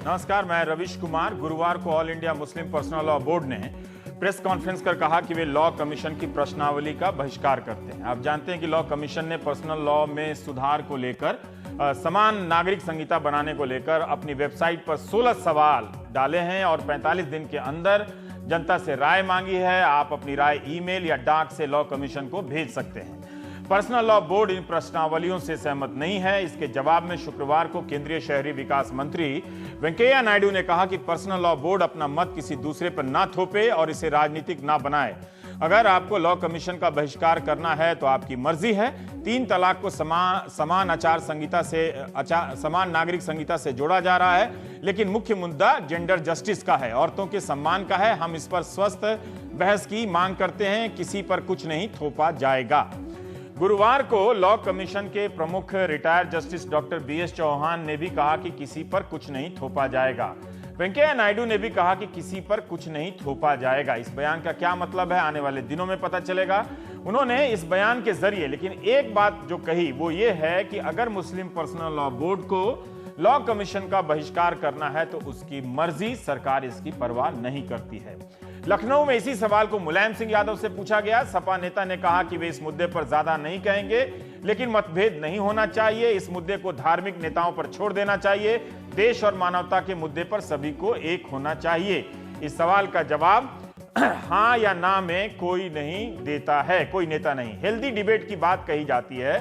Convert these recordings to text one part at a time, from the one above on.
नमस्कार, मैं रविश कुमार। गुरुवार को all India Muslim personal law board ने प्रेस कॉन्फ्रेंस कर कहा कि वे लॉ कमीशन की प्रश्नावली का बहिष्कार करते हैं। आप जानते हैं कि लॉ कमीशन ने पर्सनल लॉ में सुधार को लेकर समान नागरिक संहिता बनाने को लेकर अपनी वेबसाइट पर 16 सवाल डाले हैं और 45 दिन के अंदर जनता से राय मांगी है। आप अपनी राय ईमेल या डाक से लॉ कमीशन को भेज सकते हैं। पर्सनल लॉ बोर्ड इन प्रश्नावलियों से सहमत नहीं है। इसके जवाब में शुक्रवार को केंद्रीय शहरी विकास मंत्री वेंकैया नायडू ने कहा कि पर्सनल लॉ बोर्ड अपना मत किसी दूसरे पर ना थोपे और इसे राजनीतिक ना बनाए। अगर आपको लॉ कमीशन का बहिष्कार करना है तो आपकी मर्जी है। 3 तलाक को समान नागरिक संहिता से जोड़ा जा रहा है, लेकिन मुख्य मुद्दा जेंडर जस्टिस का है, औरतों के सम्मान का है। हम इस पर स्वस्थ बहस की मांग करते हैं, किसी पर कुछ नहीं थोपा जाएगा। गुरुवार को लॉ कमीशन के प्रमुख retired justice doctor BS Chauhan ने भी कहा कि किसी पर कुछ नहीं थोपा जाएगा। वेंकैया नायडू ने भी कहा कि किसी पर कुछ नहीं थोपा जाएगा। इस बयान का क्या मतलब है, आने वाले दिनों में पता चलेगा। उन्होंने इस बयान के जरिए लेकिन एक बात जो कही वो ये है कि अगर मुस्लिम पर्सनल लॉ बोर्ड को लॉ कमीशन का बहिष्कार करना है तो उसकी मर्जी, सरकार इसकी परवाह नहीं करती है। लखनऊ में इसी सवाल को मुलायम सिंह यादव से पूछा गया। सपा नेता ने कहा कि वे इस मुद्दे पर ज्यादा नहीं कहेंगे, लेकिन मतभेद नहीं होना चाहिए। इस मुद्दे को धार्मिक नेताओं पर छोड़ देना चाहिए। देश और मानवता के मुद्दे पर सभी को एक होना चाहिए। इस सवाल का जवाब हाँ या ना में कोई नहीं देता है, कोई नेता नहीं। हेल्दी डिबेट की बात कही जाती है,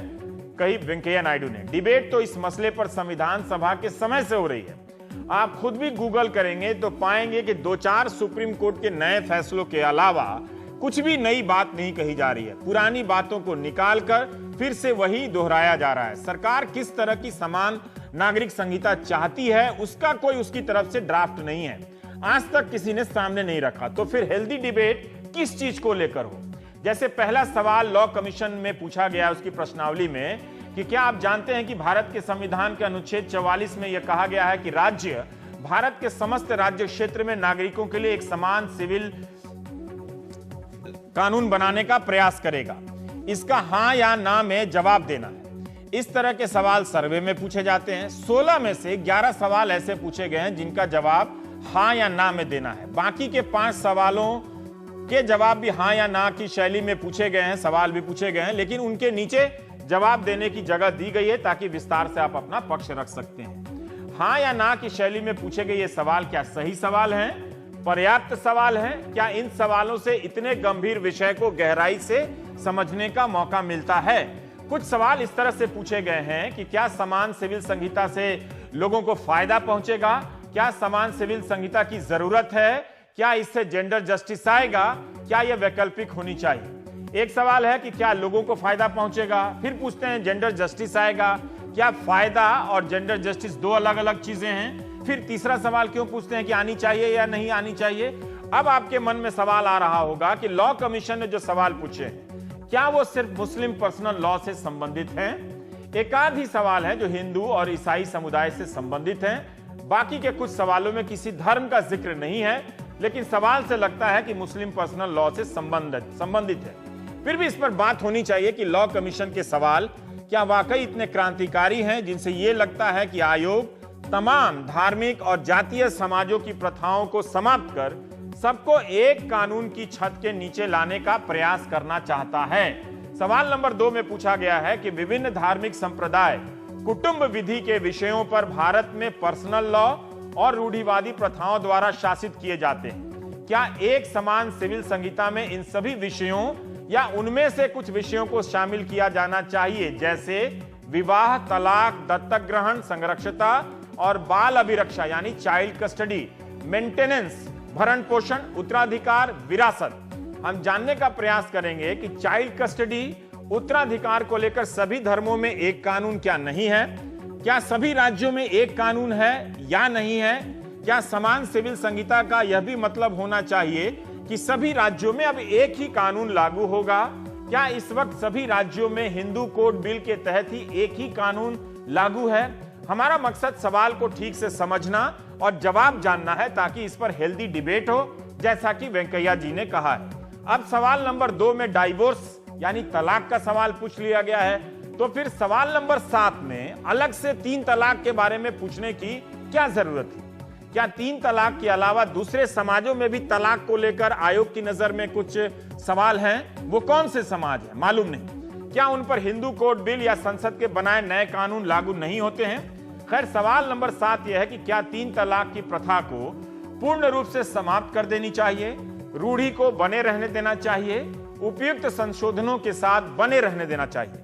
कही वेंकैया नायडू ने। डिबेट तो इस मसले पर संविधान सभा के समय से हो रही है। आप खुद भी गूगल करेंगे तो पाएंगे कि 2-4 सुप्रीम कोर्ट के नए फैसलों के अलावा कुछ भी नई बात नहीं कही जा रही है। पुरानी बातों को निकालकर फिर से वही दोहराया जा रहा है। सरकार किस तरह की समान नागरिक संहिता चाहती है उसका कोई उसकी तरफ से ड्राफ्ट नहीं है, आज तक किसी ने सामने नहीं रखा। तो फिर हेल्दी डिबेट किस चीज को लेकर हो? जैसे पहला सवाल लॉ कमीशन में पूछा गया उसकी प्रश्नावली में कि क्या आप जानते हैं कि भारत के संविधान के अनुच्छेद 44 में यह कहा गया है कि राज्य भारत के समस्त राज्य क्षेत्र में नागरिकों के लिए एक समान सिविल कानून बनाने का प्रयास करेगा। इसका हां या ना में जवाब देना है। इस तरह के सवाल सर्वे में पूछे जाते हैं। 16 में से 11 सवाल ऐसे पूछे गए हैं जिनका जवाब हां या ना में देना है। बाकी के 5 सवालों के जवाब भी हां या ना की शैली में पूछे गए हैं, सवाल भी पूछे गए हैं, लेकिन उनके नीचे जवाब देने की जगह दी गई है ताकि विस्तार से आप अपना पक्ष रख सकते हैं। हां या ना की शैली में पूछे गए ये सवाल क्या सही सवाल हैं, पर्याप्त सवाल हैं? क्या इन सवालों से इतने गंभीर विषय को गहराई से समझने का मौका मिलता है? कुछ सवाल इस तरह से पूछे गए हैं कि क्या समान सिविल संहिता से लोगों को फायदा पहुंचेगा? क्या समान सिविल संहिता की जरूरत है? क्या इससे जेंडर जस्टिस आएगा? क्या यह वैकल्पिक होनी चाहिए? एक सवाल है कि क्या लोगों को फायदा पहुंचेगा, फिर पूछते हैं जेंडर जस्टिस आएगा। क्या फायदा और जेंडर जस्टिस 2 अलग अलग चीजें हैं? फिर तीसरा सवाल क्यों पूछते हैं कि आनी चाहिए या नहीं आनी चाहिए? अब आपके मन में सवाल आ रहा होगा कि लॉ कमीशन ने जो सवाल पूछे हैं क्या वो सिर्फ मुस्लिम पर्सनल लॉ से संबंधित हैं? एक आध ही सवाल है जो हिंदू और ईसाई समुदाय से संबंधित हैं। बाकी के कुछ सवालों में किसी धर्म का जिक्र नहीं है, लेकिन सवाल से लगता है कि मुस्लिम पर्सनल लॉ से संबंधित है। फिर भी इस पर बात होनी चाहिए कि लॉ कमीशन के सवाल क्या वाकई इतने क्रांतिकारी हैं जिनसे यह लगता है कि आयोग तमाम धार्मिक और जातीय समाजों की प्रथाओं को समाप्त कर सबको एक कानून की छत के नीचे लाने का प्रयास करना चाहता है? सवाल नंबर 2 में पूछा गया है कि विभिन्न धार्मिक संप्रदाय कुटुंब विधि के विषयों पर भारत में पर्सनल लॉ और रूढ़िवादी प्रथाओं द्वारा शासित किए जाते हैं। क्या एक समान सिविल संहिता में इन सभी विषयों या उनमें से कुछ विषयों को शामिल किया जाना चाहिए, जैसे विवाह, तलाक, दत्तक ग्रहण, संरक्षता और बाल अभिरक्षा यानी चाइल्ड कस्टडी, मेंटेनेंस, भरण पोषण, उत्तराधिकार, विरासत? हम जानने का प्रयास करेंगे कि चाइल्ड कस्टडी, उत्तराधिकार को लेकर सभी धर्मों में एक कानून क्या नहीं है? क्या सभी राज्यों में एक कानून है या नहीं है? क्या समान सिविल संहिता का यह भी मतलब होना चाहिए कि सभी राज्यों में अब एक ही कानून लागू होगा? क्या इस वक्त सभी राज्यों में हिंदू कोड बिल के तहत ही एक ही कानून लागू है? हमारा मकसद सवाल को ठीक से समझना और जवाब जानना है ताकि इस पर हेल्दी डिबेट हो, जैसा कि वेंकैया जी ने कहा है। अब सवाल नंबर 2 में डाइवोर्स यानी तलाक का सवाल पूछ लिया गया है, तो फिर सवाल नंबर 7 में अलग से 3 तलाक के बारे में पूछने की क्या जरूरत थी? क्या 3 तलाक के अलावा दूसरे समाजों में भी तलाक को लेकर आयोग की नजर में कुछ सवाल हैं? वो कौन से समाज हैं? मालूम नहीं। क्या उन पर हिंदू कोड बिल या संसद के बनाए नए कानून लागू नहीं होते हैं? खैर, सवाल नंबर 7 यह है कि क्या 3 तलाक की प्रथा को पूर्ण रूप से समाप्त कर देनी चाहिए, रूढ़ी को बने रहने देना चाहिए, उपयुक्त संशोधनों के साथ बने रहने देना चाहिए?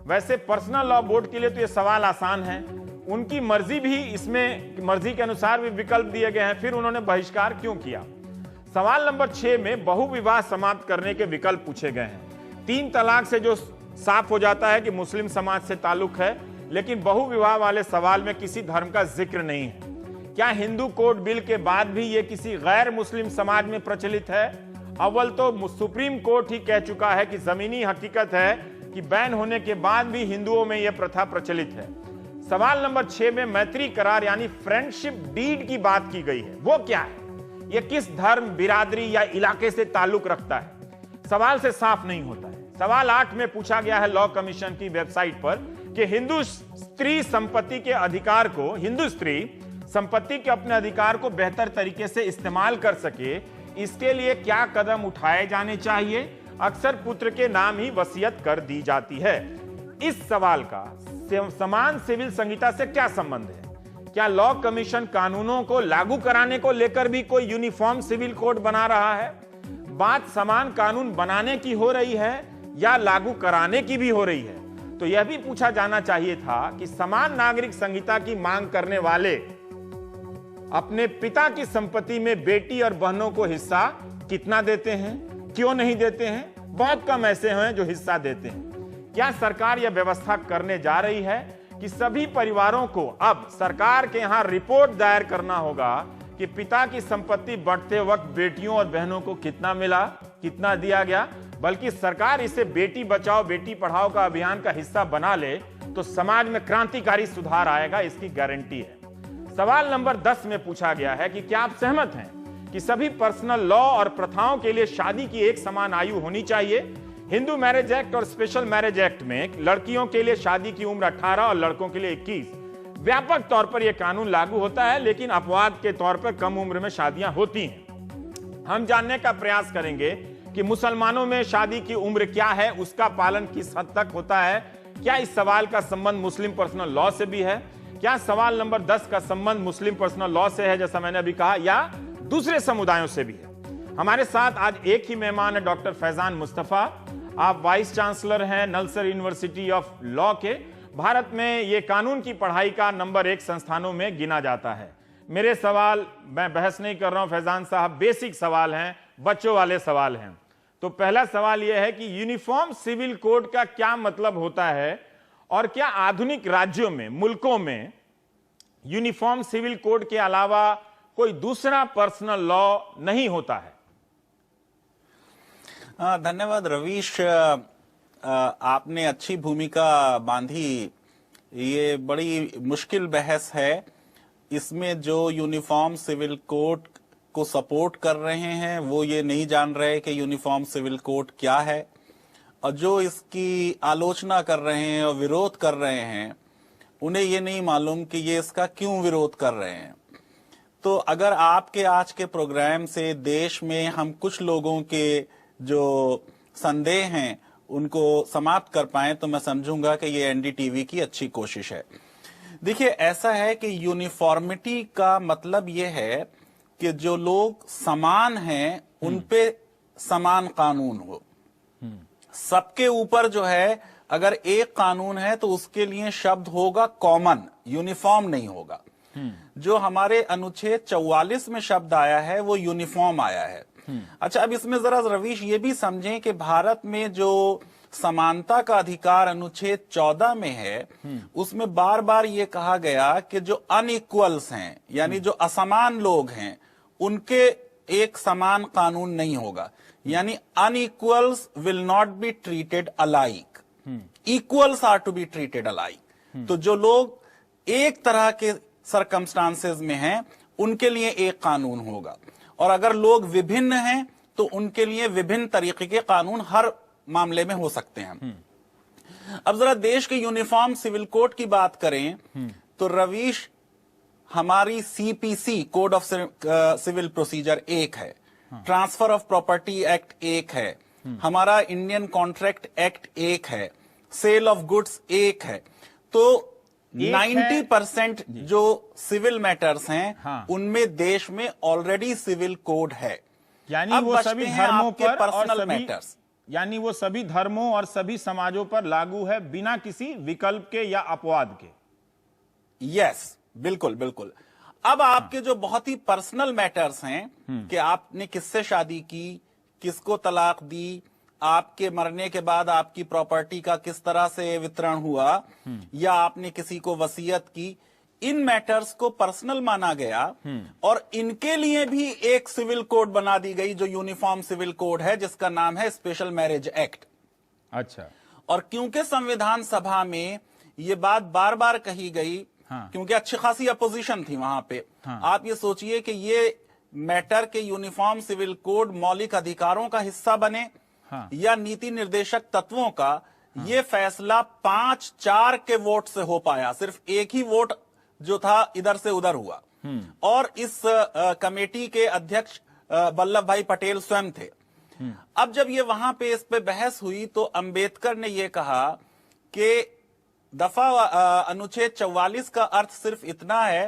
वैसे पर्सनल लॉ बोर्ड के लिए तो यह सवाल आसान है, उनकी मर्जी भी, इसमें मर्जी के अनुसार भी विकल्प दिए गए हैं, फिर उन्होंने बहिष्कार क्यों किया? सवाल नंबर 6 में बहुविवाह समाप्त करने के विकल्प पूछे गए हैं। 3 तलाक से जो साफ हो जाता है कि मुस्लिम समाज से ताल्लुक है, लेकिन बहुविवाह वाले सवाल में किसी धर्म का जिक्र नहीं है। क्या हिंदू कोड बिल के बाद भी ये किसी गैर मुस्लिम समाज में प्रचलित है? अव्वल तो सुप्रीम कोर्ट ही कह चुका है कि जमीनी हकीकत है कि बैन होने के बाद भी हिंदुओं में यह प्रथा प्रचलित है। सवाल नंबर 6 में मैत्री करार यानी फ्रेंडशिप डीड की बात की गई है, वो क्या है? यह किस धर्म, बिरादरी या इलाके से ताल्लुक रखता है? सवाल से साफ नहीं होता है। सवाल 8 में पूछा गया है लॉ कमीशन की वेबसाइट पर कि हिंदू स्त्री संपत्ति के अधिकार को, हिंदू स्त्री संपत्ति के अपने अधिकार को बेहतर तरीके से इस्तेमाल कर सके, इसके लिए क्या कदम उठाए जाने चाहिए? अक्सर पुत्र के नाम ही वसीयत कर दी जाती है। इस सवाल का समान सिविल संहिता से क्या संबंध है? क्या लॉ कमीशन कानूनों को लागू कराने को लेकर भी कोई यूनिफॉर्म सिविल कोड बना रहा है? बात समान कानून बनाने की हो रही है या लागू कराने की भी हो रही है? तो यह भी पूछा जाना चाहिए था कि समान नागरिक संहिता की मांग करने वाले अपने पिता की संपत्ति में बेटी और बहनों को हिस्सा कितना देते हैं, क्यों नहीं देते हैं? बहुत कम ऐसे हैं जो हिस्सा देते हैं। क्या सरकार यह व्यवस्था करने जा रही है कि सभी परिवारों को अब सरकार के यहां रिपोर्ट दायर करना होगा कि पिता की संपत्ति बढ़ते वक्त बेटियों और बहनों को कितना मिला, कितना दिया गया? बल्कि सरकार इसे बेटी बचाओ बेटी पढ़ाओ का अभियान का हिस्सा बना ले तो समाज में क्रांतिकारी सुधार आएगा, इसकी गारंटी है। सवाल नंबर 10 में पूछा गया है कि क्या आप सहमत हैं कि सभी पर्सनल लॉ और प्रथाओं के लिए शादी की एक समान आयु होनी चाहिए? हिंदू मैरिज एक्ट और स्पेशल मैरिज एक्ट में लड़कियों के लिए शादी की उम्र 18 और लड़कों के लिए 21। व्यापक तौर पर यह कानून लागू होता है, लेकिन अपवाद के तौर पर कम उम्र में शादियां होती हैं। हम जानने का प्रयास करेंगे कि मुसलमानों में शादी की उम्र क्या है, उसका पालन किस हद तक होता है। क्या इस सवाल का संबंध मुस्लिम पर्सनल लॉ से भी है? क्या सवाल नंबर 10 का संबंध मुस्लिम पर्सनल लॉ से है, जैसा मैंने अभी कहा, या दूसरे समुदायों से भी है? हमारे साथ आज एक ही मेहमान है, डॉक्टर फैजान मुस्तफा। आप वाइस चांसलर हैं नलसर यूनिवर्सिटी ऑफ लॉ के। भारत में ये कानून की पढ़ाई का नंबर 1 संस्थानों में गिना जाता है। मेरे सवाल, मैं बहस नहीं कर रहा हूं फैजान साहब, बेसिक सवाल हैं, बच्चों वाले सवाल हैं। तो पहला सवाल यह है कि यूनिफॉर्म सिविल कोड का क्या मतलब होता है, और क्या आधुनिक राज्यों में, मुल्कों में यूनिफॉर्म सिविल कोड के अलावा कोई दूसरा पर्सनल लॉ नहीं होता है? धन्यवाद रवीश, आपने अच्छी भूमिका बांधी। ये बड़ी मुश्किल बहस है। इसमें जो यूनिफॉर्म सिविल कोड को सपोर्ट कर रहे हैं वो ये नहीं जान रहे कि यूनिफॉर्म सिविल कोड क्या है, और जो इसकी आलोचना कर रहे हैं और विरोध कर रहे हैं उन्हें ये नहीं मालूम कि ये इसका क्यों विरोध कर रहे हैं। तो अगर आपके आज के प्रोग्राम से देश में हम कुछ लोगों के जो संदेह हैं उनको समाप्त कर पाएं तो मैं समझूंगा कि ये एनडीटीवी की अच्छी कोशिश है। देखिए, ऐसा है कि यूनिफॉर्मिटी का मतलब ये है कि जो लोग समान हैं उन पे समान कानून हो। सबके ऊपर जो है अगर एक कानून है तो उसके लिए शब्द होगा कॉमन, यूनिफॉर्म नहीं होगा। जो हमारे अनुच्छेद 44 में शब्द आया है वो यूनिफॉर्म आया है। अच्छा, अब इसमें जरा रवीश ये भी समझें कि भारत में जो समानता का अधिकार अनुच्छेद 14 में है उसमें बार बार ये कहा गया कि जो अनइक्वल्स हैं यानी जो असमान लोग हैं उनके एक समान कानून नहीं होगा, यानी unequals will not be treated alike, equals are to be treated alike. तो जो लोग एक तरह के सरकमस्टांसेस में हैं उनके लिए एक कानून होगा, और अगर लोग विभिन्न हैं तो उनके लिए विभिन्न तरीके के कानून हर मामले में हो सकते हैं। अब जरा देश के यूनिफॉर्म सिविल कोड की बात करें तो रवीश, हमारी CPC code of civil procedure एक है, ट्रांसफर ऑफ प्रॉपर्टी एक्ट एक है, हमारा इंडियन कॉन्ट्रैक्ट एक्ट एक है, सेल ऑफ गुड्स एक है। तो 90% जो सिविल मैटर्स हैं, हाँ। उनमें देश में ऑलरेडी सिविल कोड है। यानी अब वो बचते सभी हैं धर्मों आपके पर और पर्सनल सभी मैटर्स। यानी वो सभी धर्मों और सभी समाजों पर लागू है बिना किसी विकल्प के या अपवाद के। यस, बिल्कुल बिल्कुल। अब आपके जो बहुत ही पर्सनल मैटर्स हैं कि आपने किससे शादी की, किसको तलाक दी, आपके मरने के बाद आपकी प्रॉपर्टी का किस तरह से वितरण हुआ, या आपने किसी को वसीयत की, इन मैटर्स को पर्सनल माना गया और इनके लिए भी एक सिविल कोड बना दी गई जो यूनिफॉर्म सिविल कोड है, जिसका नाम है स्पेशल मैरिज एक्ट। अच्छा। और क्योंकि संविधान सभा में ये बात बार बार कही गई, हाँ। क्योंकि अच्छी खासी अपोजिशन थी वहां पे, हाँ। आप ये सोचिए कि ये मैटर के यूनिफॉर्म सिविल कोड मौलिक अधिकारों का हिस्सा बने, हाँ। या नीति निर्देशक तत्वों का, ये फैसला 5-4 के वोट से हो पाया। सिर्फ एक ही वोट जो था इधर से उधर हुआ, और इस कमेटी के अध्यक्ष वल्लभ भाई पटेल स्वयं थे। अब जब ये वहां पे इस पे बहस हुई तो अंबेडकर ने ये कहा कि दफा अनुच्छेद 44 का अर्थ सिर्फ इतना है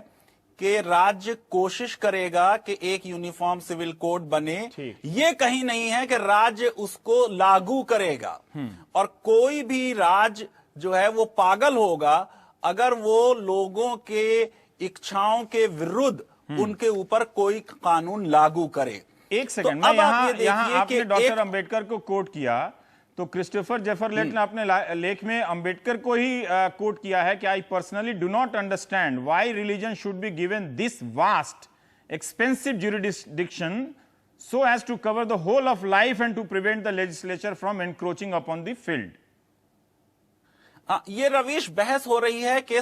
कि राज्य कोशिश करेगा कि एक यूनिफॉर्म सिविल कोड बने, ये कहीं नहीं है कि राज्य उसको लागू करेगा। और कोई भी राज्य जो है वो पागल होगा अगर वो लोगों के इच्छाओं के विरुद्ध उनके ऊपर कोई कानून लागू करे। एक सेकंड, तो मैं अब यहाँ आपने डॉक्टर एक अंबेडकर को कोट किया, तो क्रिस्टोफर जेफरलेट ने अपने लेख में अंबेडकर को ही कोट किया है कि I personally do not understand why religion should be given this vast expensive jurisdiction so as to cover the whole of life and to prevent the legislature from encroaching upon the field. ये रवीश बहस हो रही है कि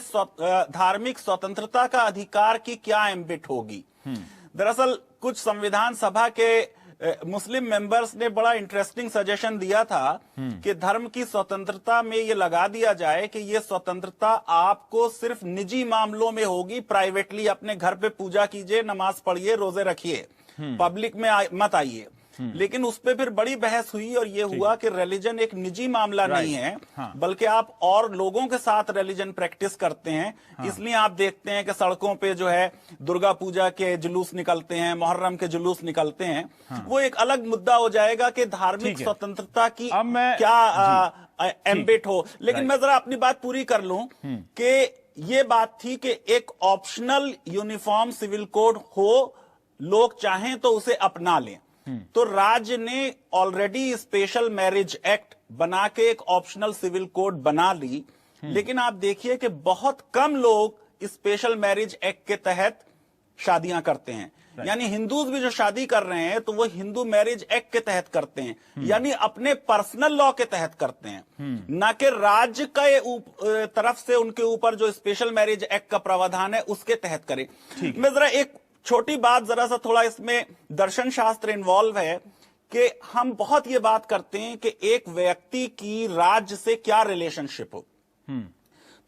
धार्मिक स्वतंत्रता का अधिकार की क्या एम्बिट होगी। दरअसल कुछ संविधान सभा के मुस्लिम मेंबर्स ने बड़ा इंटरेस्टिंग सजेशन दिया था कि धर्म की स्वतंत्रता में ये लगा दिया जाए कि ये स्वतंत्रता आपको सिर्फ निजी मामलों में होगी, प्राइवेटली अपने घर पे पूजा कीजिए, नमाज पढ़िए, रोजे रखिए, पब्लिक में मत आइए। लेकिन उस पे फिर बड़ी बहस हुई और ये हुआ कि रिलीजन एक निजी मामला नहीं है, बल्कि आप और लोगों के साथ रिलीजन प्रैक्टिस करते हैं। इसलिए आप देखते हैं कि सड़कों पे जो है दुर्गा पूजा के जुलूस निकलते हैं, मुहर्रम के जुलूस निकलते हैं। वो एक अलग मुद्दा हो जाएगा कि धार्मिक स्वतंत्रता की क्या एम्बिट हो। लेकिन मैं जरा अपनी बात पूरी कर लूं कि ये बात थी कि एक ऑप्शनल यूनिफॉर्म सिविल कोड हो, लोग चाहें तो उसे अपना लें। तो राज्य ने ऑलरेडी स्पेशल मैरिज एक्ट बना के एक ऑप्शनल सिविल कोड बना ली, लेकिन आप देखिए कि बहुत कम लोग स्पेशल मैरिज एक्ट के तहत शादियां करते हैं। यानी हिंदूज भी जो शादी कर रहे हैं तो वो हिंदू मैरिज एक्ट के तहत करते हैं, यानी अपने पर्सनल लॉ के तहत करते हैं, ना कि राज्य के तरफ से उनके ऊपर जो स्पेशल मैरिज एक्ट का प्रावधान है उसके तहत करें। मैं जरा एक छोटी बात, जरा सा थोड़ा इसमें दर्शन शास्त्र इन्वॉल्व है कि हम बहुत ये बात करते हैं कि एक व्यक्ति की राज्य से क्या रिलेशनशिप हो,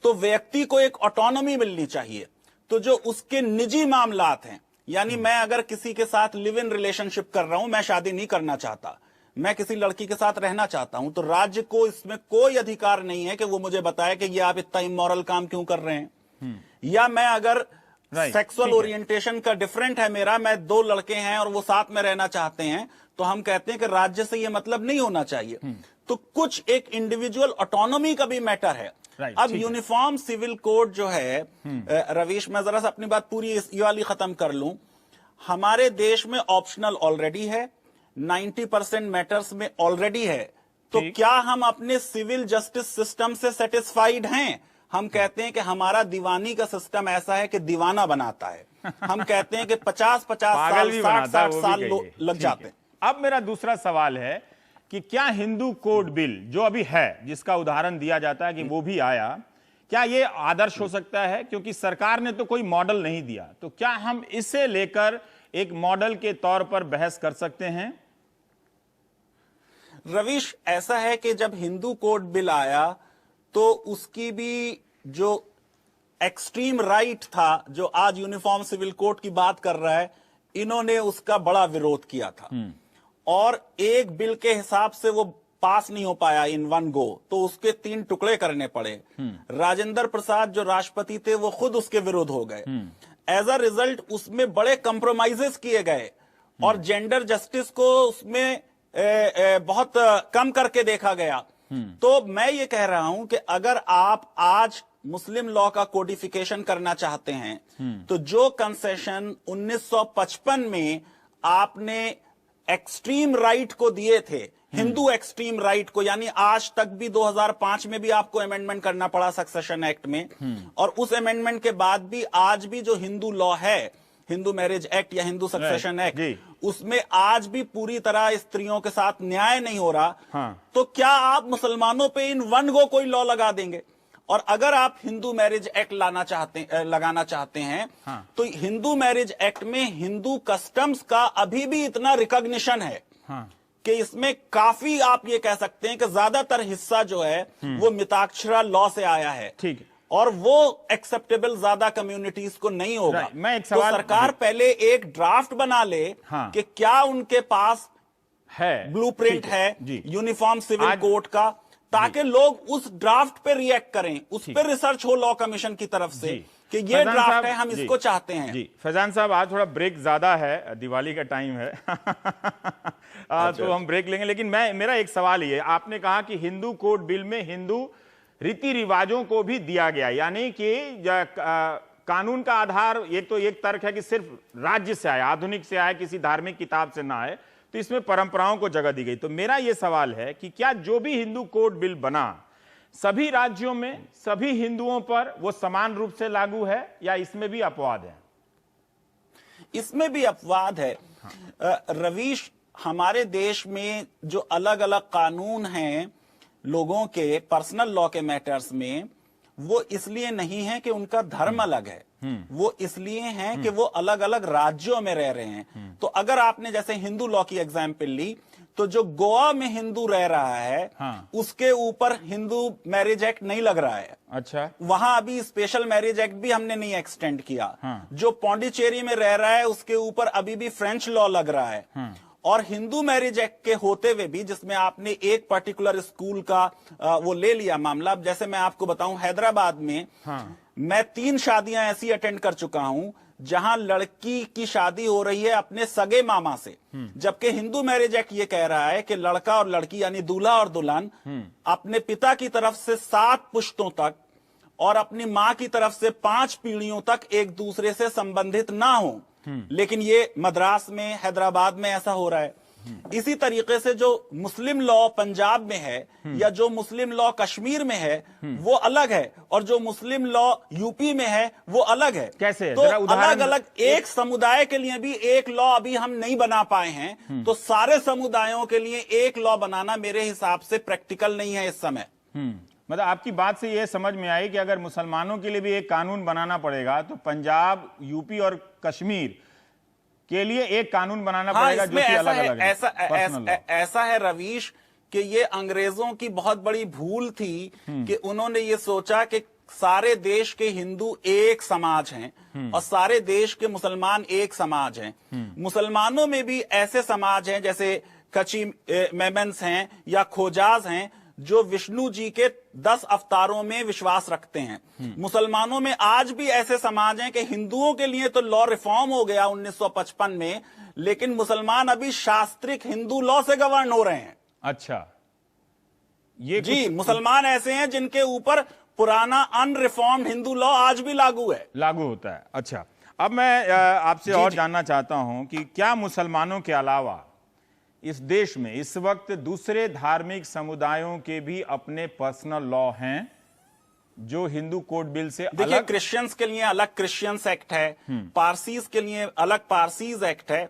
तो व्यक्ति को एक ऑटोनॉमी मिलनी चाहिए। तो जो उसके निजी मामलात हैं, यानी मैं अगर किसी के साथ लिव इन रिलेशनशिप कर रहा हूं, मैं शादी नहीं करना चाहता, मैं किसी लड़की के साथ रहना चाहता हूं, तो राज्य को इसमें कोई अधिकार नहीं है कि वो मुझे बताए कि ये आप इतना इमोरल काम क्यों कर रहे हैं। या मैं अगर सेक्सुअल ओरिएंटेशन का डिफरेंट है मेरा, मैं दो लड़के हैं और वो साथ में रहना चाहते हैं, तो हम कहते हैं कि राज्य से ये मतलब नहीं होना चाहिए। तो कुछ एक इंडिविजुअल ऑटोनॉमी का भी मैटर है। अब यूनिफॉर्म सिविल कोड जो है, रवीश मैं जरा सा अपनी बात पूरी ये वाली खत्म कर लूं, हमारे देश में ऑप्शनल ऑलरेडी है, 90% मैटर्स में ऑलरेडी है। तो क्या हम अपने सिविल जस्टिस सिस्टम से सेटिस्फाइड हैं? हम कहते हैं कि हमारा दीवानी का सिस्टम ऐसा है कि दीवाना बनाता है। हम कहते हैं कि 50-50 साल 60-60 साल लग जाते हैं। अब मेरा दूसरा सवाल है कि क्या हिंदू कोड बिल जो अभी है, जिसका उदाहरण दिया जाता है कि वो भी आया, क्या ये आदर्श हो सकता है? क्योंकि सरकार ने तो कोई मॉडल नहीं दिया, तो क्या हम इसे लेकर एक मॉडल के तौर पर बहस कर सकते हैं? रवीश, ऐसा है कि जब हिंदू कोड बिल आया तो उसकी भी जो एक्सट्रीम राइट था, जो आज यूनिफॉर्म सिविल कोड की बात कर रहा है, इन्होंने उसका बड़ा विरोध किया था और एक बिल के हिसाब से वो पास नहीं हो पाया इन वन गो, तो उसके 3 टुकड़े करने पड़े। राजेंद्र प्रसाद जो राष्ट्रपति थे वो खुद उसके विरुद्ध हो गए। एज अ रिजल्ट उसमें बड़े कंप्रोमाइजेस किए गए और जेंडर जस्टिस को उसमें बहुत कम करके देखा गया। तो मैं ये कह रहा हूं कि अगर आप आज मुस्लिम लॉ का कोडिफिकेशन करना चाहते हैं तो जो कंसेशन 1955 में आपने एक्सट्रीम राइट को दिए थे, हिंदू एक्सट्रीम राइट को, यानी आज तक भी 2005 में भी आपको अमेंडमेंट करना पड़ा सक्सेशन एक्ट में, और उस अमेंडमेंट के बाद भी आज भी जो हिंदू लॉ है, हिंदू मैरिज एक्ट या हिंदू सक्सेशन एक्ट, उसमें आज भी पूरी तरह स्त्रियों के साथ न्याय नहीं हो रहा। तो क्या आप मुसलमानों पे इन वन गो कोई लॉ लगा देंगे? और अगर आप हिंदू मैरिज एक्ट लगाना चाहते हैं तो हिंदू मैरिज एक्ट में हिंदू कस्टम्स का अभी भी इतना रिकॉग्निशन है कि इसमें काफी, आप ये कह सकते हैं कि ज्यादातर हिस्सा जो है वो मिताक्षरा लॉ से आया है। ठीक है। और वो एक्सेप्टेबल ज्यादा कम्युनिटीज को नहीं होगा। मैं एक तो सवाल, सरकार पहले एक ड्राफ्ट बना ले कि क्या उनके पास है, ब्लूप्रिंट है यूनिफॉर्म सिविल कोड का, ताकि लोग उस ड्राफ्ट पे रिएक्ट करें, उस पर रिसर्च हो लॉ कमिशन की तरफ से कि ये ड्राफ्ट है, हम इसको चाहते हैं। जी फैजान साहब, आज थोड़ा ब्रेक ज्यादा है, दिवाली का टाइम है तो हम ब्रेक लेंगे, लेकिन मेरा एक सवाल ये, आपने कहा कि हिंदू कोड बिल में हिंदू रीति रिवाजों को भी दिया गया, यानी कि कानून का आधार एक तर्क है कि सिर्फ राज्य से आया, आधुनिक से आया, किसी धार्मिक किताब से ना आए, तो इसमें परंपराओं को जगह दी गई। तो मेरा यह सवाल है कि क्या जो भी हिंदू कोड बिल बना सभी राज्यों में सभी हिंदुओं पर वो समान रूप से लागू है या इसमें भी अपवाद है? इसमें भी अपवाद है। रवीश, हमारे देश में जो अलग अलग कानून हैं लोगों के पर्सनल लॉ के मैटर्स में, वो इसलिए नहीं है कि उनका धर्म अलग है, वो इसलिए हैं कि वो अलग अलग राज्यों में रह रहे हैं। तो अगर आपने जैसे हिंदू लॉ की एग्जाम्पल ली, तो जो गोवा में हिंदू रह रहा है उसके ऊपर हिंदू मैरिज एक्ट नहीं लग रहा है। अच्छा, वहां अभी स्पेशल मैरिज एक्ट भी हमने नहीं एक्सटेंड किया। जो पौंडीचेरी में रह रहा है उसके ऊपर अभी भी फ्रेंच लॉ लग रहा है। और हिंदू मैरिज एक्ट के होते हुए भी, जिसमें आपने एक पर्टिकुलर स्कूल का वो ले लिया मामला, जैसे मैं आपको बताऊं, हैदराबाद में मैं 3 शादियां ऐसी अटेंड कर चुका हूं जहां लड़की की शादी हो रही है अपने सगे मामा से, जबकि हिंदू मैरिज एक्ट ये कह रहा है कि लड़का और लड़की यानी दूल्हा और दुल्हन अपने पिता की तरफ से 7 पुश्तों तक और अपनी मां की तरफ से 5 पीढ़ियों तक एक दूसरे से संबंधित ना हो। लेकिन ये मद्रास में, हैदराबाद में ऐसा हो रहा है। इसी तरीके से जो मुस्लिम लॉ पंजाब में है या जो मुस्लिम लॉ कश्मीर में है वो अलग है, और जो मुस्लिम लॉ यूपी में है वो अलग है। कैसे? तो अलग अलग एक समुदाय के लिए भी एक लॉ अभी हम नहीं बना पाए हैं, तो सारे समुदायों के लिए एक लॉ बनाना मेरे हिसाब से प्रैक्टिकल नहीं है इस समय। मतलब आपकी बात से यह समझ में आई कि अगर मुसलमानों के लिए भी एक कानून बनाना पड़ेगा तो पंजाब, यूपी और कश्मीर के लिए एक कानून बनाना पड़ेगा जो कि अलग-अलग है। ऐसा है रवीश कि ये अंग्रेजों की बहुत बड़ी भूल थी कि उन्होंने ये सोचा कि सारे देश के हिंदू एक समाज हैं और सारे देश के मुसलमान एक समाज हैं। मुसलमानों में भी ऐसे समाज हैं जैसे कच्ची मेमन्स हैं या खोजाज हैं जो विष्णु जी के 10 अवतारों में विश्वास रखते हैं। मुसलमानों में आज भी ऐसे समाज हैं कि हिंदुओं के लिए तो लॉ रिफॉर्म हो गया 1955 में, लेकिन मुसलमान अभी शास्त्रिक हिंदू लॉ से गवर्न हो रहे हैं। अच्छा, ये जी, मुसलमान ऐसे हैं जिनके ऊपर पुराना अनरिफॉर्म्ड हिंदू लॉ आज भी लागू होता है। अच्छा, अब मैं आपसे और जानना चाहता हूं कि क्या मुसलमानों के अलावा इस देश में इस वक्त दूसरे धार्मिक समुदायों के भी अपने पर्सनल लॉ हैं जो हिंदू कोड बिल से देखिए, अलग? क्रिश्चियंस के लिए अलग क्रिश्चियंस एक्ट है, पारसीज के लिए अलग पारसीज एक्ट है।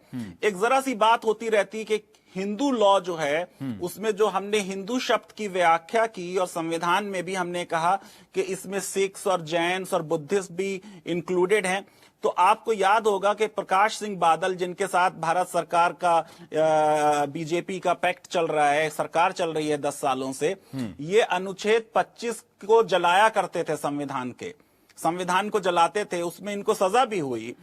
एक जरा सी बात होती रहती कि हिंदू लॉ जो है उसमें जो हमने हिंदू शब्द की व्याख्या की और संविधान में भी हमने कहा कि इसमें सिख्स और जैन्स और बुद्धिस्ट भी इंक्लूडेड हैं। तो आपको याद होगा कि प्रकाश सिंह बादल, जिनके साथ भारत सरकार का बीजेपी का पैक्ट चल रहा है, सरकार चल रही है 10 सालों से, ये अनुच्छेद 25 को जलाया करते थे संविधान के। संविधान को जलाते थे, उसमें इनको सजा भी हुई।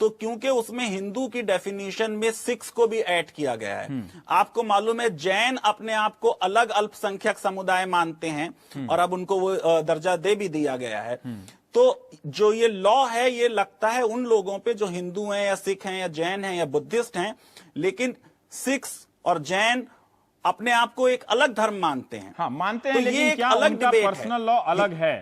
तो क्योंकि उसमें हिंदू की डेफिनेशन में सिख्स को भी ऐड किया गया है। आपको मालूम है जैन अपने आप को अलग अल्पसंख्यक समुदाय मानते हैं और अब उनको वो दर्जा दे भी दिया गया है। तो जो ये लॉ है ये लगता है उन लोगों पे जो हिंदू हैं या सिख हैं या जैन हैं या बुद्धिस्ट हैं, लेकिन सिख्स और जैन अपने आप को एक अलग धर्म मानते हैं। हाँ, मानते हैं, तो लेकिन ये क्या अलग उनका डिबेट पर्सनल लॉ अलग है?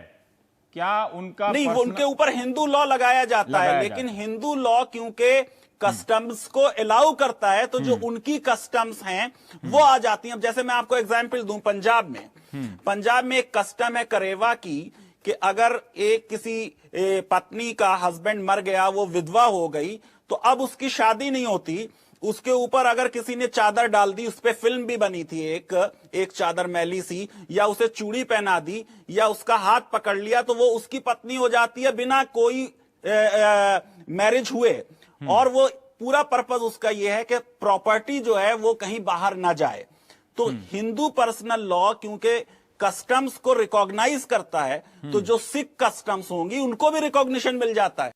क्या उनका नहीं, वो पर्सनल उनके ऊपर हिंदू लॉ लगाया जाता है, लेकिन हिंदू लॉ क्योंकि कस्टम्स को अलाउ करता है, तो जो उनकी कस्टम्स हैं वो आ जाती हैं। अब जैसे मैं आपको एग्जांपल दूं, पंजाब में एक कस्टम है करेवा की कि अगर एक किसी पत्नी का हस्बैंड मर गया, वो विधवा हो गई, तो अब उसकी शादी नहीं होती। उसके ऊपर अगर किसी ने चादर डाल दी, उस पे फिल्म भी बनी थी एक चादर मैली सी, या उसे चूड़ी पहना दी या उसका हाथ पकड़ लिया, तो वो उसकी पत्नी हो जाती है बिना कोई मैरिज हुए। और वो पूरा पर्पस उसका ये है कि प्रॉपर्टी जो है वो कहीं बाहर ना जाए। तो हिंदू पर्सनल लॉ क्योंकि कस्टम्स को रिकॉग्नाइज करता है, तो जो सिख कस्टम्स होंगी उनको भी रिकॉग्निशन मिल जाता है।